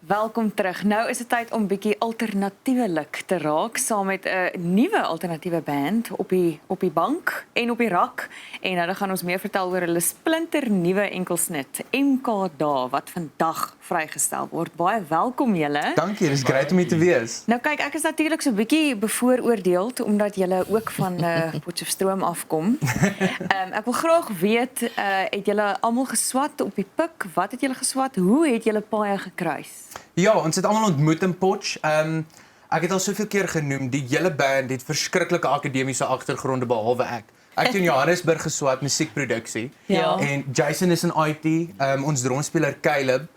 Welkom terug. Nou is dit tyd om bietjie alternatiewelik te raak saam met 'n nuwe alternatiewe band op die bank en op die rak. En nou dan gaan ons meer vertel oor hulle splinternuwe enkelsnit MK Dae wat vandag vrygestel word. Baie welkom julle. Dankie, dis great om hier te wees. Nou kyk, ek is natuurlik so bietjie bevooroordeeld omdat julle ook van Potchefstroom afkom. Ek wil graag weet, het julle almal geswat op die pik? Wat het julle geswat? Hoe het julle paaie gekruis? Ja, ons het almal ontmoet in Potch. Ek het al soveel keer genoem, die hele band het verskriklike akademiese agtergronde behalwe ek. Ek het in Johannesburg geswat musiekproduksie. Ja. En Jason is in IT, ons drumspeler Caleb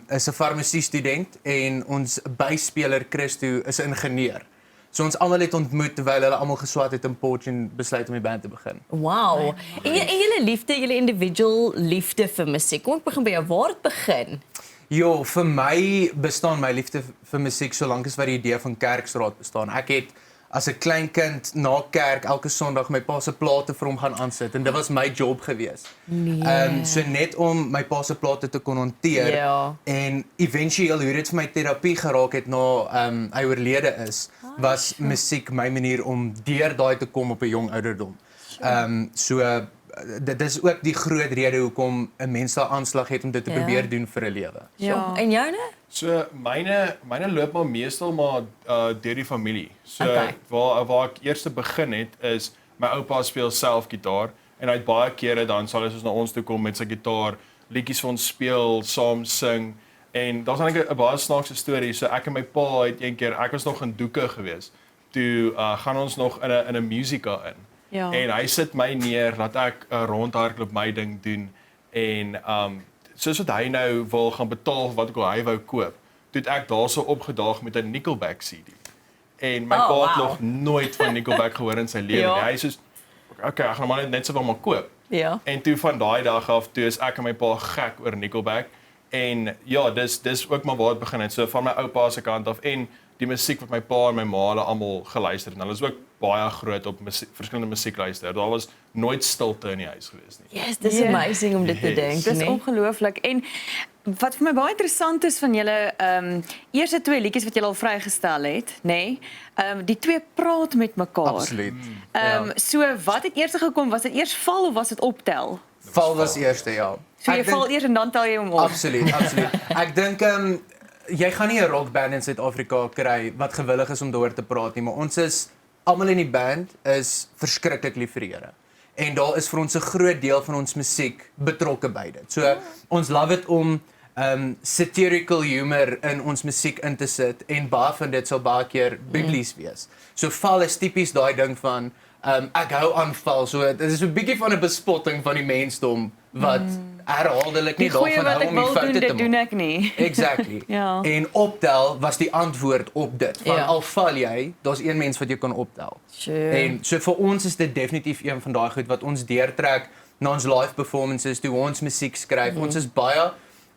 is 'n farmasie student en ons byspeler Christo is 'n ingenieur. So ons almal het ontmoet terwyl hulle almal geswat het in Potch en besluit om die band te begin. Wow. En julle liefde, julle individual liefde vir musiek. Kom ek begin by jou, waar het begin? Jo, vir my bestaan my liefde vir musiek solank as wat die idee van Kerksraad bestaan. Ek het as 'n klein kind na kerk elke Sondag my pa se plate vir hom gaan aansit en dit was my job gewees. Nee. So net om my pa se plate te kon hanteer en éventueel hoe dit vir my terapie geraak het na hy oorlede is, was musiek my manier om deur daai te kom op 'n jong ouderdom. Dit is ook die groot rede hoekom 'n mens daar aanslag het om dit te probeer doen vir 'n lewe. Ja. En joune? So myne loop maar meestal maar deur die familie. So Okay. waar ek eers begin het is my oupa speel self gitaar en hy het baie kere dan sal hy soos na ons toe kom met sy gitaar, liedjies vir ons speel, saam sing en daar's eintlik 'n baie snaakse storie. So ek en my pa het een keer, ek was nog in Doeke gewees. Toe gaan ons nog in 'n musika in. Ja. En hy sit my neer dat ek 'n rondhardloop my ding doen en soos wat hy nou wil gaan betaal vir wat ek al hy wou koop, toe het ek daarso opgedaag met 'n Nickelback CD. En my pa het nog nooit van Nickelback gehoor in sy lewe nie. Hy is soos okay, ek gaan maar net sowel maar koop. Ja. En toe van daai dag af, toe is ek en my pa gek oor Nickelback. En ja, dis ook maar waar dit begin het. So van my oupa se kant af en die musiek wat my pa en my ma hulle almal geluister het. Hulle is ook baie groot op verskillende musiek luister. Daar was nooit stilte in die huis gewees nie. Yes, dis amazing om dit te dink, Dis nee? ongelooflik. En wat vir my baie interessant is van julle eerste twee liedjies wat julle al vrygestel het, nê? Die twee praat met mekaar. Absoluut. So wat het eers gekom? Was dit eers val of was dit optel? Val was eerste, ja. So jy val eers en dan tel jy hom op. Absoluut. Ek dink jy gaan nie 'n rockband in Suid-Afrika kry wat gewillig is om daaroor te praat nie, maar ons is almal in die band is verskriklik lief vir die Here. En daar is vir ons 'n groot deel van ons musiek betrokke by dit. So ons love dit om satirical humor in ons musiek in te sit en baie van dit sal baie keer biblies wees. So val is tipies daai ding van ek hou aan val. So dit is 'n bietjie van 'n bespotting van die mensdom wat herhaaldelik nie daarvan hou om die foute te maak. Dit doen ek nie. Exactly. Ja. En optel was die antwoord op dit. Van al val jy, daar's een mens wat jy kan optel. Sure. En so vir ons is dit definitief een van daai goed wat ons deurtrek na ons live performances, toe ons musiek skryf. Ons is baie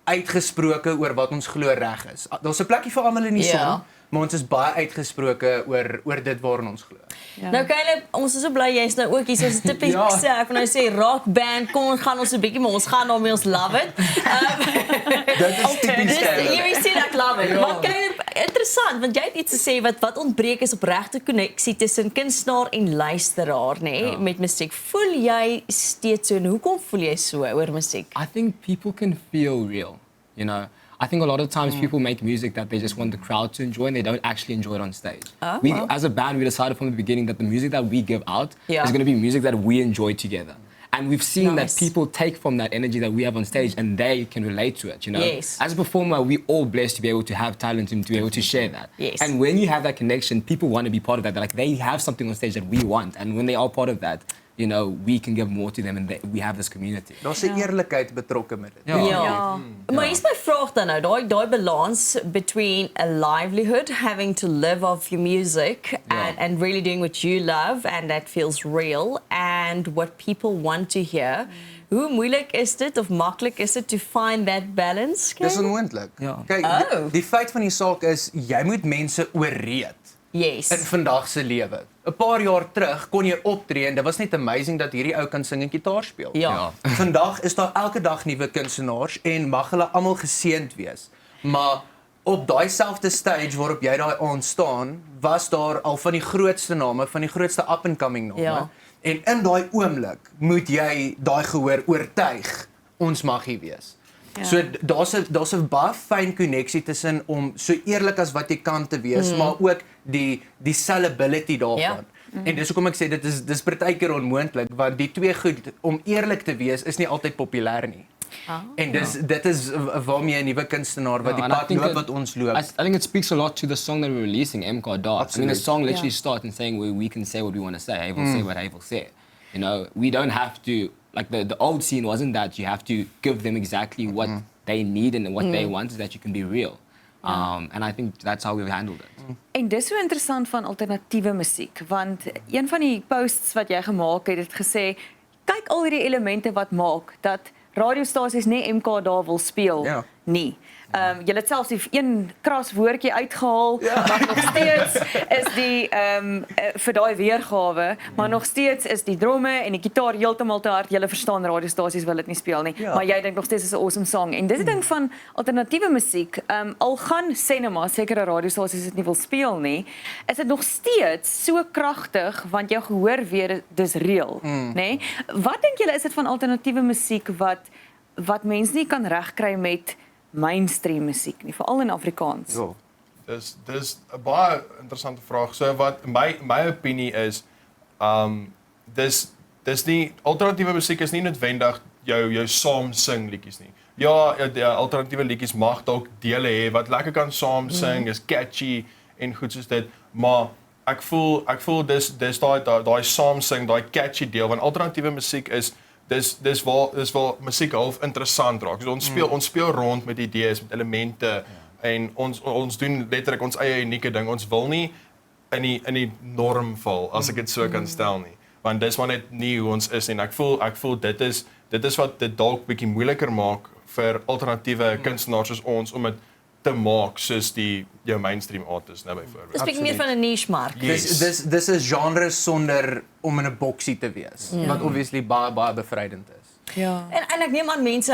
uitgesproke oor wat ons glo reg is. Daar's 'n plekkie vir almal in die son, maar ons is baie uitgesproke oor dit waarin ons glo. Ja. Nou Caleb, ons is so bly jy's nou ook hier soos 'n tipiese ek wil nou sê rock band. Kom ons gaan ons 'n bietjie, maar ons gaan daarmee ons love it. Dit is tipies Jy sê ek love it. Maar Caleb, interessant want jy het iets gesê wat ontbreek is opregte koneksie tussen kunstenaar en luisteraar, nê, met musiek. Voel jy steeds so en hoekom voel jy so oor musiek? I think people can feel real, you know. I think a lot of times people make music that they just want the crowd to enjoy and they don't actually enjoy it on stage. As a band, we decided from the beginning that the music that we give out is going to be music that we enjoy together. And we've seen that people take from that energy that we have on stage and they can relate to it, you know. Yes. As a performer, we're all blessed to be able to have talent and to be able to share that. Yes. And when you have that connection, people want to be part of that. They're like, they have something on stage that we want. And when they are part of that, you know, we can give more to them and we have this community. Daar's 'n eerlikheid betrokke met dit. Maar hier's my vraag dan nou, daai balance between a livelihood, having to live off your music and really doing what you love and that feels real and what people want to hear. Hoe moeilik is dit of maklik is dit to find that balance? Dis onmoontlik. Kyk, die feit van die saak is jy moet mense ooreed. Yes. In vandag se lewe. 'n Paar jaar terug kon jy optree en dit was net amazing dat hierdie ou kan sing en gitaar speel. Ja. Vandag is daar elke dag nuwe kunstenaars en mag hulle almal geseënd wees. Maar op daai selfde stage waarop jy daai aand staan, was daar al van die grootste name, van die grootste up and coming name. Ja. En in daai oomblik moet jy daai gehoor oortuig ons mag hier wees. Ja. So daar's 'n baie fyn koneksie tussen om so eerlik as wat jy kan te wees, maar ook die sellability daarvan. Ja. En dis hoekom ek sê dis partykeer onmoontlik want die twee goed om eerlik te wees is nie altyd populêr nie. En dit is waarmee 'n nuwe kunstenaar wat die and I pad think loop it- wat ons loop. I think it speaks a lot to the song that we're releasing, MK Dark. I mean, Absolutely. the song literally Yeah. starts in saying we can say what we want to say. Havel say what Havel said. You know, we don't have to, like the old scene wasn't that you have to give them exactly what they need and what they want, is that you can be real. And I think that's how we've handled it. En dis so interessant van alternatiewe musiek, want een van die posts wat jy gemaak het gesê, kyk al hierdie elemente wat maak dat radiostasies nie MK daar wil speel Ja. nie. Jy het selfs die een kras woordjie uitgehaal, maar nog steeds is die vir daai weergawe, maar nog steeds is die dromme en die gitaar heeltemal te hard. Jy verstaan radiostasies wil dit nie speel nie, Ja. maar jy dink nog steeds is 'n awesome song. En dis 'n ding van alternatiewe musiek, al gaan cinema sekere radiostasies dit nie wil speel nie, is dit nog steeds so kragtig want jou gehoor weet dis real, nê? Nee? Wat dink julle is dit van alternatiewe musiek wat mense nie kan regkry met mainstream musiek nie, veral in Afrikaans? Ja. Dis 'n baie interessante vraag. So wat my opinie is, dis nie alternatiewe musiek is nie noodwendig jou saam sing liedjies nie. Ja, alternatiewe liedjies mag dalk dele hê wat lekker kan saam sing, is catchy en goed soos dit, maar ek voel dis daai saam sing, daai catchy deel van alternatiewe musiek is dis waar musiek half interessant raak. So ons speel rond met idees, met elemente en ons doen letterlik ons eie unieke ding. Ons wil nie in die norm val, as ek dit so kan stel nie. Want dis maar net nie hoe ons is en ek voel dit is wat dit dalk bietjie moeiliker maak vir alternatiewe kunstenaars soos ons om dit te maak soos jou mainstream artists nou byvoorbeeld. Dis bietjie meer van 'n niche mark. Dis 'n genre sonder om in 'n boksie te wees, wat obviously baie bevrydend is. Ja. En ek neem aan mense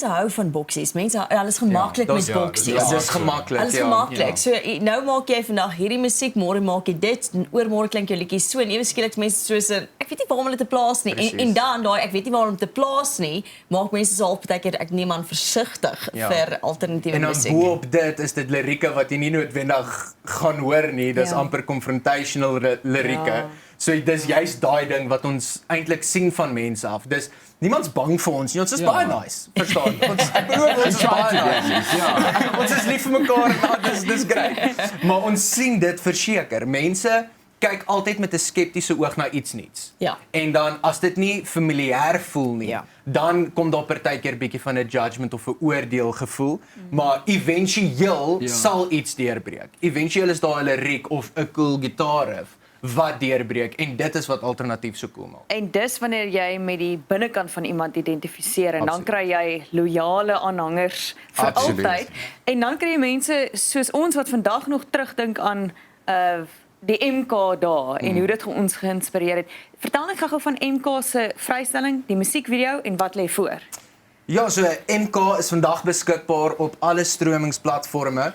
hou van boksies. Hulle is gemaklik Ja, met dis- boksies. Dis gemaklik, Alles ja. gemaklik. So nou maak jy vandag hierdie musiek, môre maak jy dit en oormôre klink jou liedjie so en ewe skielik mense soos ek weet nie waarom hulle te plaas nie. En dan daai ek weet nie waarom te plaas nie, maak mense so half partykeer ek neem aan versigtig vir alternatiewe En dan musiek. bo-op dit is dit lirieke wat jy nie noodwendig gaan hoor nie. Dis amper confrontational lirieke. Ja. So dis juist daai ding wat ons eintlik sien van mense af. Dis niemands bang vir ons nie. Ons is baie nice. Verstaan? Ek bedoel ons is baie nice. Ja. Ons is lief vir mekaar. Dis great. Maar ons sien dit verseker. Mense kyk altyd met 'n skeptiese oog na iets nuuts. Ja. En dan as dit nie familier voel nie, dan kom daar partykeer bietjie van 'n judgment of 'n oordeel gevoel, maar éventueel sal iets deurbreek. Éventueel is daar 'n liriek of 'n cool gitaarriff wat deurbreek en dit is wat alternatief so cool maak. En dis wanneer jy met die binnekant van iemand identifiseer en dan kry jy loyale aanhangers vir Absoluut. altyd. En dan kry jy mense soos ons wat vandag nog terugdink aan die MK daar en hoe dit ons geïnspireer het. Vertel net gou van MK se vrystelling, die musiekvideo en wat lê voor. Ja, so MK is vandag beskikbaar op alle stromingsplatforms.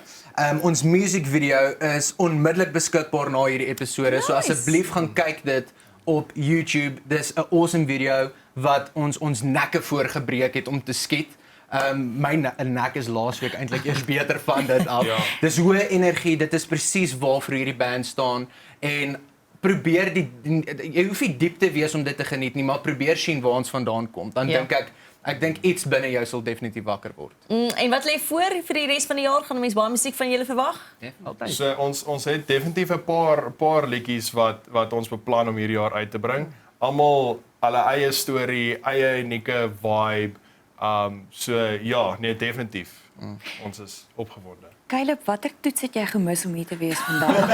Ons musiekvideo is onmiddellik beskikbaar na hierdie episode. So asseblief gaan kyk dit op YouTube. Dis 'n awesome video wat ons nekke voorgebreek het om te skiet. My nek is laasweek eintlik eers beter van dit af. Dis hoë energie, dit is presies waarvoor hierdie band staan en probeer jy hoef nie diep te wees om dit te geniet nie, maar probeer sien waar ons vandaan kom. Dan dink ek dink iets binne jou sal definitief wakker word. En wat lê voor vir die res van die jaar? Gaan mense baie musiek van julle verwag? Altyd. So ons het definitief 'n paar liedjies wat ons beplan om hierdie jaar uit te bring. Almal hulle eie storie, eie unieke vibe. So ja, nee definitief. Ons is opgewonde. Caleb, watter toets het jy gemis om hier te wees vandag?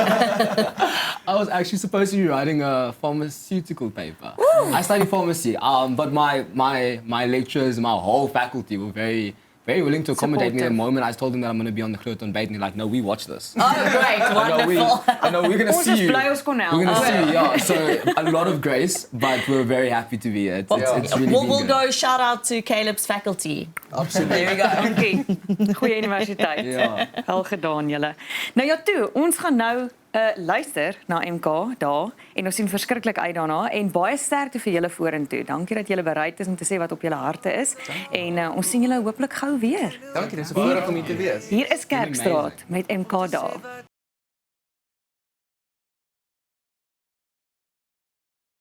I was actually supposed to be writing a pharmaceutical paper. I study pharmacy, but my lecturers, my whole faculty were very very willing to accommodate me. The Supportive. moment I told them that I'm going to be on the Groot on Bait, and they're like, no, we watch this. Oh, great, wonderful. I know we're going to Ons see is you. bly ons kon help. We're going to see you, yeah. So a lot of grace, but we're very happy to be here. It's really been We'll good. go shout out to Caleb's faculty. Absolutely. There we go. Dankie. Goeie universiteit. Ja. Wel gedaan julle. Nou ja toe, ons gaan nou luister na MK daar en ons sien verskriklik uit daarna en baie sterkte vir julle vorentoe. Dankie dat julle bereid is om te sê wat op julle harte is en ons sien julle hopelik gou weer. Dankie, dis 'n voorreg om hier te wees. Hier is Kerkstraat met MK daar.